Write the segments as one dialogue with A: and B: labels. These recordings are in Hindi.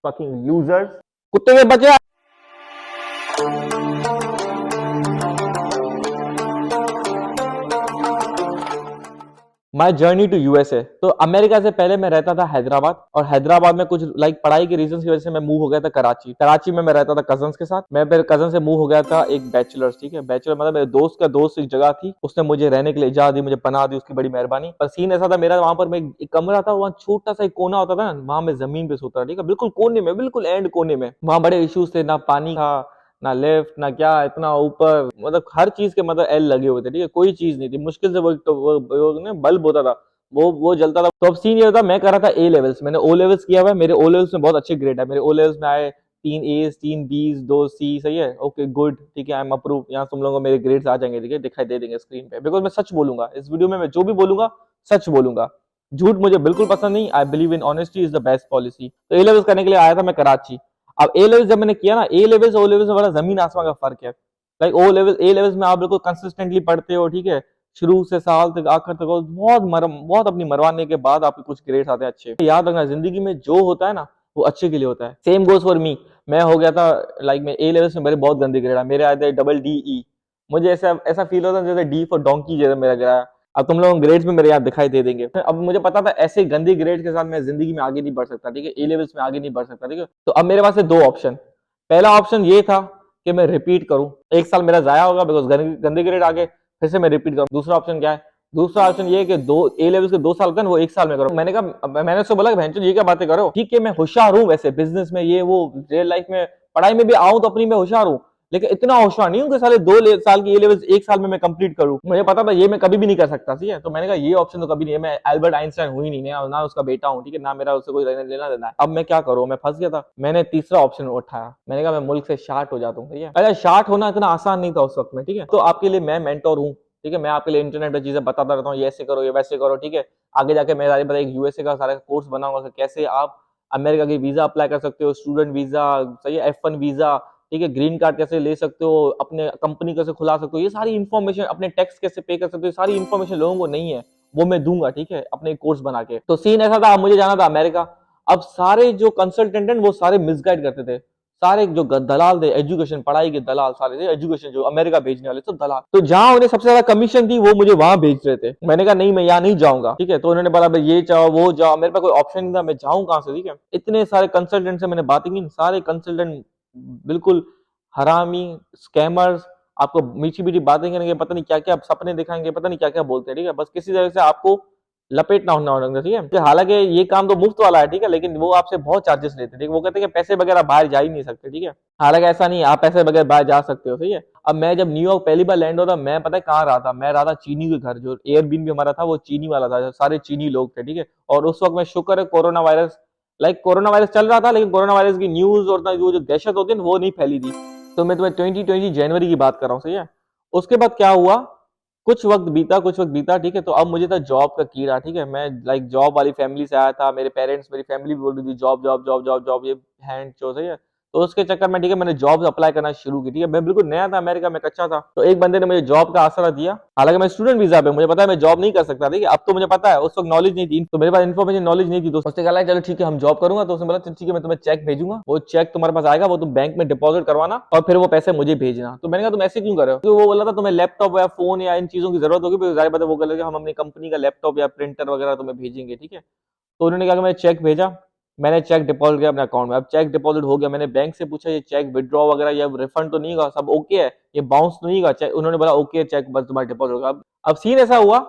A: fucking losers, कुत्ते के बच्चे। My journey to USA. तो अमेरिका से पहले मैं रहता था हैदराबाद, और हैदराबाद में कुछ पढ़ाई के रीजन की वजह से मैं मूव हो गया था कराची। कराची में मैं रहता था कजन्स के साथ। मैं फिर कजन से मूव हो गया था एक बैचलर्स, ठीक है, बैचलर मतलब मेरे दोस्त का दोस्त एक जगह थी, उसने मुझे रहने के लिए इजाजत दी, मुझे पनाह दी, उसकी बड़ी मेहरबानी। पर सीन ऐसा था मेरा, वहां पर मैं एक कमरा था, वहाँ छोटा सा एक कोना होता था ना, वहां मैं जमीन पे सोता था, ठीक है, बिल्कुल कोने में, बिल्कुल एंड कोने में। वहां बड़े इश्यूज थे, ना पानी था, ना लेफ्ट, ना क्या, इतना ऊपर, मतलब हर चीज के मतलब एल लगे हुए थे, ठीक है, कोई चीज नहीं थी, मुश्किल से वो बल्ब होता था, वो जलता था। तो अब सीन ये होता, मैं कर रहा था ए लेवल्स, मैंने ओ लेवल्स किया हुआ है, मेरे ओ लेवल्स में बहुत अच्छे ग्रेड है, मेरे ओ लेवल्स में आए 3 A's 3 B's 2 C, सही है, ओके गुड, ठीक है, आई एम अप्रूव। यहाँ तुम लोगों को मेरे ग्रेड्स आ जाएंगे, ठीक है, दिखाई दे देंगे स्क्रीन पे, बिकॉज मैं सच बोलूंगा इस वीडियो में, मैं जो भी बोलूंगा सच बोलूंगा, झूठ मुझे बिल्कुल पसंद नहीं। I believe in honesty is the best policy. तो ए लेवल्स करने के लिए आया था मैं कराची। अब ए लेवल्स जब मैंने किया ना, ए लेवल्स ओ लेवल्स में बड़ा जमीन आसमान का फर्क है। Like O level A levels में आप बिल्कुल कंसिस्टेंटली पढ़ते हो, ठीक है, शुरू से साल तक आखिर तक, और बहुत अपनी मरवाने के बाद आपके कुछ ग्रेड्स आते हैं अच्छे। याद रखना, जिंदगी में जो होता है ना वो अच्छे के लिए होता है। Same goes for me. मैं हो गया था लाइक मैं ए लेवल्स में मेरे बहुत गंदे ग्रेड आए, मेरे आए थे DE। मुझे ऐसा ऐसा फील होता है जैसे डी फॉर डोंकी जैसा मेरा गिरा। अब तुम लोग ग्रेड्स में मेरे याद दिखाई दे देंगे। अब मुझे पता था ऐसे गंदी ग्रेड के साथ मैं जिंदगी में आगे नहीं बढ़ सकता, ठीक है, ए लेवल्स में आगे नहीं बढ़ सकता, ठीक है। तो अब मेरे पास है दो ऑप्शन। पहला ऑप्शन ये था कि मैं रिपीट करूं, एक साल मेरा जाया होगा बिकॉज गंदे ग्रेड आ गए, फिर से मैं रिपीट करूं। दूसरा ऑप्शन क्या है? दूसरा ऑप्शन ये कि दो ए लेवल्स के 2 साल होते हैं वो 1 साल में करो। मैंने कहा, मैंने उससे बोला कि भैंचो ये क्या बातें करो, ठीक है मैं होशियार हूं वैसे बिजनेस में, ये वो रियल लाइफ में, पढ़ाई में भी आऊं तो अपनी में होशियार हूं, लेकिन इतना होशियार नहीं हूं कि साले 2 साल की ए लेवल्स 1 साल में मैं कंप्लीट करूं। मुझे पता था ये मैं कभी भी नहीं कर सकता, ठीक है। तो मैंने कहा ये ऑप्शन तो कभी नहीं है, मैं अल्बर्ट आइंस्टाइन हूं ही नहीं, ना उसका बेटा हूं, ठीक है, ना मेरा उससे कोई लेना देना है। अब मैं क्या करूं, मैं फंस गया था। मैंने तीसरा ऑप्शन उठाया, मैंने कहा मैं मुल्क से शार्ट हो जाता हूं, ठीक है। अरे शार्ट होना इतना आसान नहीं था उस वक्त में, ठीक है। तो आपके लिए मैं मेंटोर हूं, ठीक है, मैं आपके लिए इंटरनेट पर चीजें बताता रहता हूँ, ये ऐसे करो ये वैसे करो, ठीक है। आगे जाके मैं सारी पता एक यूएसए का सारा कोर्स बनाऊंगा, कैसे आप अमेरिका की वीजा अप्लाई कर सकते हो, स्टूडेंट वीजा, सही है, F1 वीजा, ठीक है, ग्रीन कार्ड कैसे ले सकते हो, अपने कंपनी कैसे खुला सकते हो, ये सारी इन्फॉर्मेशन, अपने टैक्स कैसे पे कर सकते हो, सारी इन्फॉर्मेशन लोगों को नहीं है, वो मैं दूंगा, ठीक है, अपने कोर्स बना के। तो सीन ऐसा था, मुझे जाना था अमेरिका। अब सारे जो कंसल्टेंट वो सारे मिसगाइड करते थे, सारे जो दलाल थे, एजुकेशन पढ़ाई के दलाल सारे थे, एजुकेशन जो अमेरिका भेजने वाले सब दलाल, तो जहां उन्हें सबसे ज्यादा कमीशन थी वो मुझे वहां भेज रहे थे। मैंने कहा नहीं मैं यहाँ नहीं जाऊंगा, ठीक है। तो उन्होंने बोला भाई ये जाओ वो जाओ, मेरे पास कोई ऑप्शन नहीं था, मैं जाऊं कहां से, ठीक है। इतने सारे कंसल्टेंट से मैंने बातें की, सारे कंसल्टेंट बिल्कुल हरामी, स्कैमर्स, आपको मीठी मीठी बातें करेंगे, पता नहीं क्या क्या सपने दिखाएंगे, पता नहीं क्या क्या बोलते हैं, ठीक है, बस किसी तरह से आपको लपेटना होना, ठीक है। हालांकि ये काम तो मुफ्त वाला है, ठीक है, लेकिन वो आपसे बहुत चार्जेस लेते हैं, ठीक है, वो कहते हैं कि पैसे वगैरह बाहर जा ही नहीं सकते, ठीक है। हालांकि ऐसा नहीं, आप पैसे बगैर बाहर जा सकते हो, ठीक है। अब मैं जब न्यूयॉर्क पहली बार लैंड होता, मैं पता है कहाँ रहा था, मैं रहा था चीनी के घर, जो एयरबीएनबी हमारा था वो चीनी वाला था, सारे चीनी लोग थे, ठीक है। और उस वक्त में शुक्र है कोरोना वायरस, कोरोना वायरस चल रहा था, लेकिन कोरोना वायरस की न्यूज और वो जो दहशत होती है वो नहीं फैली थी। तो मैं तुम्हें 2020 जनवरी की बात कर रहा हूँ, सही है। उसके बाद क्या हुआ, कुछ वक्त बीता, ठीक है। तो अब मुझे था जॉब का कीड़ा, ठीक है, मैं जॉब वाली फैमिली से आया था, मेरे पेरेंट्स, मेरी फैमिली भी बोल रही थी job job job job job, ये हैंड चो, सही है। तो उसके चक्कर में, ठीक है, मैंने जॉब अप्लाई करना शुरू की, ठीक है। मैं बिल्कुल नया था अमेरिका में, कच्चा था। तो एक बंदे ने मुझे जॉब का आसरा दिया, हालांकि मैं स्टूडेंट वीजा पे, मुझे पता है मैं जॉब नहीं कर सकता, ठीक है। अब तो मुझे पता है, उस वक्त नॉलेज नहीं थी, तो मेरे पास इन्फॉर्मेशन नॉलेज नहीं थी। तो उसने कहा चलो ठीक है हम जॉब करूंगा। तो उसने बोला ठीक है मैं तुम्हें चेक भेजूंगा, वो चेक तुम्हारे पास आएगा, वो तुम बैंक में डिपॉजिट करवाना और फिर वो पैसे मुझे भेजना। तो मैंने कहा तुम ऐसे क्यों कर रहे हो, क्योंकि वो बोला था तुम्हें लैपटॉप या फोन या इन चीजों की जरूरत होगी, जाहिर बात है वो बोले हम अपनी कंपनी का लैपटॉप या प्रिंटर वगैरह तुम्हें भेजेंगे, ठीक है। तो उन्होंने कहा कि मैं चेक भेजा, मैंने चेक डिपॉजिट किया अपने अकाउंट में। अब चेक डिपॉजिट हो गया, मैंने बैंक से पूछा ये चेक विड्रॉ वगैरह या रिफंड तो नहीं होगा, सब ओके है, ये बाउंस तो नहीं होगा, उन्होंने बोला ओके चेक बस तुम्हारा डिपॉजिट होगा। अब सीन ऐसा हुआ,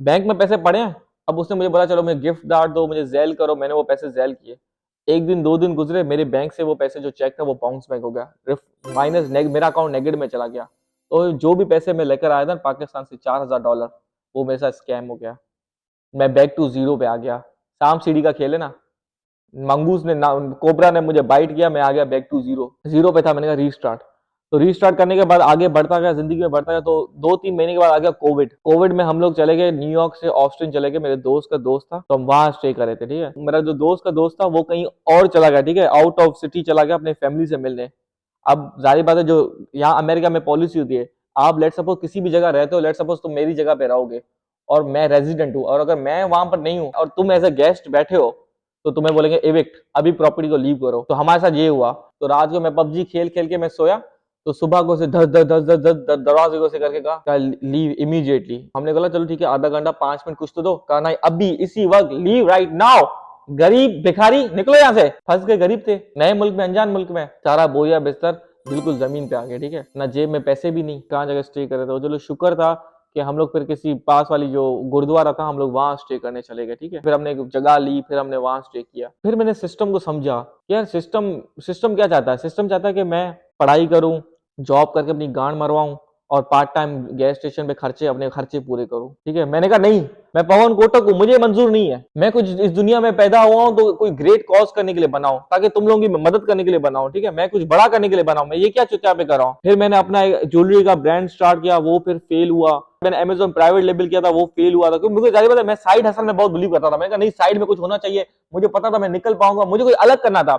A: बैंक में पैसे पड़े हैं। अब उसने मुझे बोला चलो मुझे गिफ्ट डाल दो, मुझे जेल करो, मैंने वो पैसे जेल किए। एक दिन 2 दिन गुजरे, मेरे बैंक से वो पैसे जो चेक था वो बाउंस बैक हो गया, माइनस, मेरा अकाउंट नेगेटिव में चला गया। तो जो भी पैसे मैं लेकर आया था पाकिस्तान से $4000, वो मेरे साथ स्कैम हो गया। मैं बैक टू जीरो पे आ गया। सांप सीढ़ी का खेल है ना, मंगूस ने कोबरा ने मुझे बाइट किया, मैं आ गया बैक टू जीरो, जीरो पे था। मैंने कहा रीस्टार्ट। तो रीस्टार्ट करने के बाद आगे बढ़ता गया, जिंदगी में बढ़ता गया। तो 2-3 महीने के बाद आ गया कोविड। कोविड में हम लोग चले गए न्यूयॉर्क से ऑस्टिन चले गए, मेरे दोस्त का दोस्त था, तो हम वहां स्टे कर रहे थे, ठीक है। मेरा जो दोस्त का दोस्त था वो कहीं और चला गया, ठीक है, आउट ऑफ सिटी चला गया अपने फैमिली से मिलने। अब जाहिर बात है जो यहाँ अमेरिका में पॉलिसी होती है, आप लेट सपोज किसी भी जगह रहते हो, लेट सपोज तुम मेरी जगह पे रहोगे और मैं रेजिडेंट हूँ, और अगर मैं वहां पर नहीं हूँ और तुम एज ए गेस्ट बैठे हो, तो तुम्हें बोलेंगे एविक्ट, अभी प्रॉपर्टी को लीव करो। तो हमारे साथ ये हुआ। तो रात को मैं पबजी खेल खेल के मैं सोया, तो सुबह को से धस धस धस धस धस धस दरवाजे को से करके कहा लीव इमीडिएटली। हमने बोला चलो ठीक है, आधा घंटा 5 मिनट कुछ तो दो। कहा नहीं, अभी इसी वक्त लीव राइट नाउ। गरीब भिखारी निकलो यहाँ से, फंस गए, गरीब थे, नए मुल्क में, अनजान मुल्क में, सारा बोरिया बिस्तर बिल्कुल जमीन पे आ गया। ठीक है ना, जेब में पैसे भी नहीं, कहाँ जगह स्टे करे थे। चलो शुक्र था कि हम लोग फिर किसी पास वाली जो गुरुद्वारा था, हम लोग वहां स्टे करने चले गए। ठीक है, फिर हमने एक जगह ली, फिर हमने वहां स्टे किया। फिर मैंने सिस्टम को समझा कि यार सिस्टम क्या चाहता है। सिस्टम चाहता है कि मैं पढ़ाई करूं, जॉब करके अपनी गांड मरवाऊं और पार्ट टाइम गैस स्टेशन पे अपने खर्चे पूरे करूं। ठीक है, मैंने कहा नहीं, मैं पवन कोटक हूं, मुझे मंजूर नहीं है। मैं कुछ इस दुनिया में पैदा हुआ हूं तो कोई ग्रेट कॉज करने के लिए बनाऊं, ताकि तुम लोगों की मदद करने के लिए बनाऊं। ठीक है, मैं कुछ बड़ा करने के लिए बनाऊं, मैं ये क्या चुतिया पे कर रहा हूं। फिर मैंने अपना ज्वेलरी का ब्रांड स्टार्ट किया, वो फिर फेल हुआ। मैंने अमेज़न प्राइवेट लेबल किया था, वो फेल हुआ था, क्योंकि मुझे जाहिर बात है मैं साइड हसल में बहुत बिलीव करता था। मैंने कहा नहीं, साइड में कुछ होना चाहिए, मुझे पता था मैं निकल पाऊंगा, मुझे कोई अलग करना था।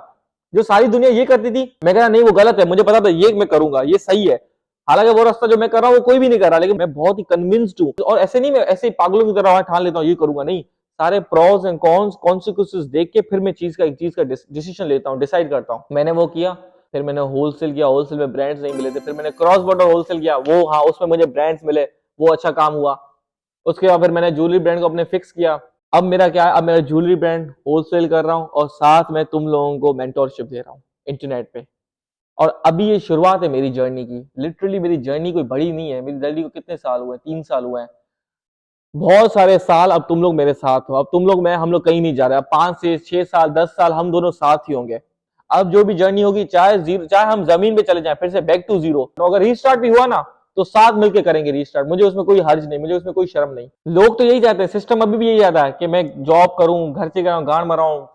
A: जो सारी दुनिया ये करती थी, मैं कहा नहीं वो गलत है, मुझे पता था ये मैं करूंगा, ये सही है। हालांकि वो रास्ता जो मैं कर रहा हूँ वो कोई भी नहीं कर रहा, लेकिन मैं बहुत ही कन्विंस्ड हूँ। और ऐसे नहीं, मैं ऐसे ही पागलों की तरह ठान लेता हूँ ये करूंगा, नहीं, सारे प्रोस एंड कॉन्स कॉन्सिक्वेंसेस देख के फिर मैं एक चीज का डिसीजन लेता हूँ, डिसाइड करता हूँ। मैंने वो किया। फिर मैंने होलसेल किया, होलसेल में ब्रांड्स नहीं मिले थे। फिर मैंने क्रॉस बॉर्डर होलसेल किया, वो हाँ उसमें मुझे ब्रांड्स मिले, वो अच्छा काम हुआ। उसके बाद फिर मैंने ज्वेलरी ब्रांड को अपने फिक्स किया। अब मेरा क्या है, अब मेरा ज्वेलरी ब्रांड होलसेल कर रहा हूँ और साथ में तुम लोगों को मेंटोरशिप दे रहा हूँ इंटरनेट पे। और अभी ये शुरुआत है मेरी जर्नी की। लिटरली मेरी जर्नी कोई बड़ी नहीं है, मेरी जर्नी को कितने साल हुए, 3 साल हुए हैं। बहुत सारे साल अब तुम लोग मेरे साथ हो, अब तुम लोग मैं हम लोग कहीं नहीं जा रहे। अब 5 से 6 साल 10 साल हम दोनों साथ ही होंगे। अब जो भी जर्नी होगी, चाहे जीरो, चाहे हम जमीन पे चले जाएं फिर से बैक टू जीरो, तो अगर रीस्टार्ट भी हुआ ना तो साथ मिलके करेंगे रीस्टार्ट। मुझे उसमें कोई हर्ज नहीं, मुझे उसमें कोई शर्म नहीं। लोग तो यही चाहते हैं, सिस्टम अभी भी यही चाहता है कि मैं जॉब करूं, घर से कराऊं, गांड मराऊं।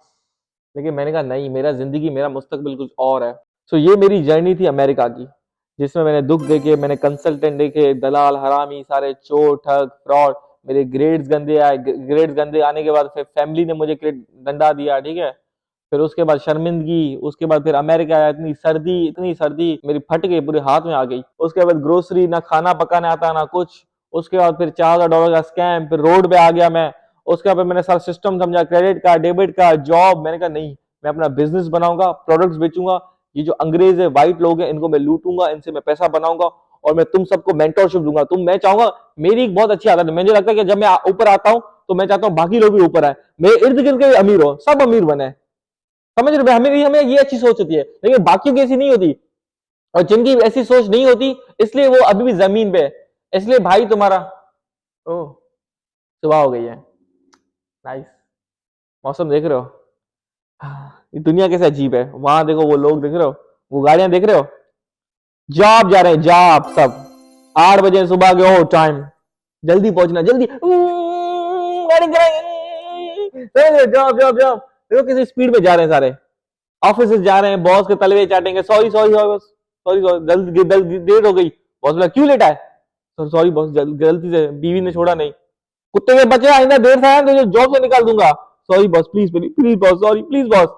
A: लेकिन मैंने कहा नहीं, मेरा जिंदगी, मेरा मुस्तकबिल कुछ और है। सो ये मेरी जर्नी थी अमेरिका की, जिसमें मैंने दुख देखे, मैंने कंसल्टेंट देखे, दलाल, हरामी, सारे चोर, ठग, फ्रॉड। मेरे ग्रेड्स गंदे आए, ग्रेड्स गंदे आने के बाद फिर फैमिली ने मुझे डंडा दिया। ठीक है, फिर उसके बाद शर्मिंदगी, उसके बाद फिर अमेरिका आया, इतनी सर्दी मेरी फट गई, पूरे हाथ में आ गई। उसके बाद ग्रोसरी, ना खाना पकाने आता ना कुछ। उसके बाद फिर $4,000 का स्कैम, फिर रोड पे आ गया मैं। उसके बाद मैंने सारा सिस्टम समझा, credit card, debit card, job. मैंने कहा नहीं, मैं अपना बिजनेस बनाऊंगा, प्रोडक्ट्स बेचूंगा। ये जो अंग्रेज है, व्हाइट लोग हैं, इनको मैं लूटूंगा, इनसे मैं पैसा बनाऊंगा और मैं तुम सबको मेंटरशिप दूंगा। मैं चाहूंगा, मेरी एक बहुत अच्छी आदत है, मुझे लगता है कि जब मैं ऊपर आता हूं तो मैं चाहता हूं बाकी लोग भी ऊपर आए, मेरे इर्द गिर्द के अमीर हो, सब अमीर बने। समझ रहे हो, हमें ये अच्छी सोच होती है, लेकिन बाकियों की ऐसी नहीं होती। और जिनकी ऐसी सोच नहीं होती, इसलिए वो अभी भी जमीन पे है। इसलिए भाई तुम्हारा, ओ सुबह हो गई है, नाइस, मौसम देख रहे हो, ये दुनिया कैसे अजीब है। वहां देखो, वो लोग देख रहे हो, वो गाड़ियां देख रहे हो, जॉब जा रहे हैं, जॉब सब 8 बजे सुबह के, हो टाइम, जल्दी पहुंचना, जल्दी गाड़ी चलाएंगे, जॉब जॉब जॉब। देखो किसी स्पीड में जा रहे हैं सारे, ऑफिस जा रहे हैं, बॉस के तलवे चाटेंगे, सॉरी सॉरी सॉरी सॉरी, जल्दी देर हो गई। बॉस बोला क्यों लेटा है, सॉरी बॉस, गलती से बीवी ने छोड़ा नहीं, कुत्ते के बच्चे, आइंदा देर से आया तो जॉब से निकाल दूंगा, sorry boss, please please please boss, sorry please boss.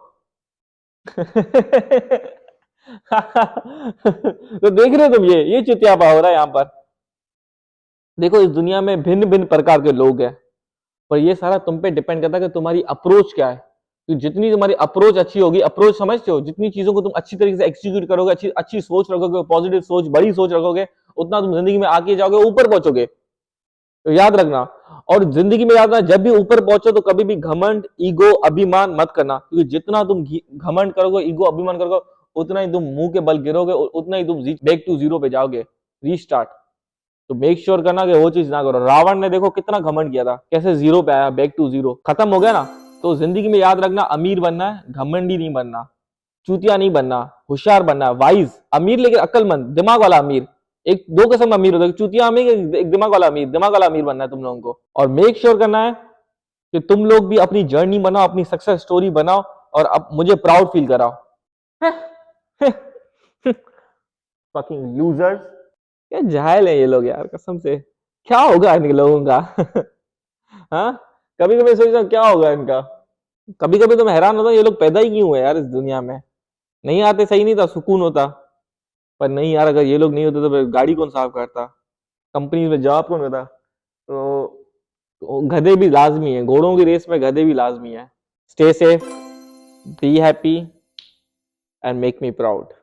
A: तो देख रहे हो तुम, ये चुतियापा हो रहा है यहाँ पर। देखो इस दुनिया में भिन्न भिन्न प्रकार के लोग हैं, पर ये सारा तुम पे डिपेंड करता है कि तुम्हारी अप्रोच क्या है। तो जितनी तुम्हारी अप्रोच अच्छी होगी, अप्रोच समझते हो, जितनी चीजों को तुम अच्छी तरीके से एक्सिक्यूट करोगे, अच्छी अच्छी सोच रखोगे, पॉजिटिव सोच, बड़ी सोच रखोगे, उतना तुम जिंदगी में आगे जाओगे, ऊपर पहुंचोगे। तो याद रखना, और जिंदगी में याद रखना, जब भी ऊपर पहुंचो तो कभी भी घमंड, ईगो, अभिमान मत करना, क्योंकि जितना तुम घमंड करोगे, ईगो, अभिमान करोगे, उतना ही तुम मुंह के बल गिरोगे, उतना ही तुम बैक टू जीरो पे जाओगे, रीस्टार्ट। तो मेक श्योर करना कि वो चीज ना करो। रावण ने देखो कितना घमंड किया था, कैसे जीरो पे आया, बैक टू जीरो, खत्म हो गया ना। तो जिंदगी में याद रखना, अमीर बनना है, घमंडी नहीं बनना, चूतिया नहीं बनना, होशियार बनना, वाइज अमीर, लेकिन अक्लमंद, दिमाग वाला अमीर। एक दो किस्म अमीर होता है, चूतिया अमीर, एक दिमाग वाला अमीर। दिमाग वाला अमीर बनना है तुम लोगों को। और मेक श्योर करना है कि तुम लोग भी अपनी जर्नी बनाओ, अपनी सक्सेस स्टोरी बनाओ, और अब मुझे प्राउड फील कराओ। फकिंग लूजर्स, क्या जाहिल है ये लोग यार, कसम से। क्या होगा इन लोगों का? हाँ, कभी कभी सोचता हूँ क्या होगा इनका। कभी कभी तो मैं हैरान होता हूँ, ये लोग पैदा ही क्यों हुए यार इस दुनिया में। नहीं आते सही नहीं था, सुकून होता। पर नहीं यार, अगर ये लोग नहीं होते तो फिर गाड़ी कौन साफ करता, कंपनी में जॉब कौन होता। तो गधे भी लाजमी है, घोड़ों की रेस में गधे भी लाजमी है। Stay safe, be happy, and make me proud.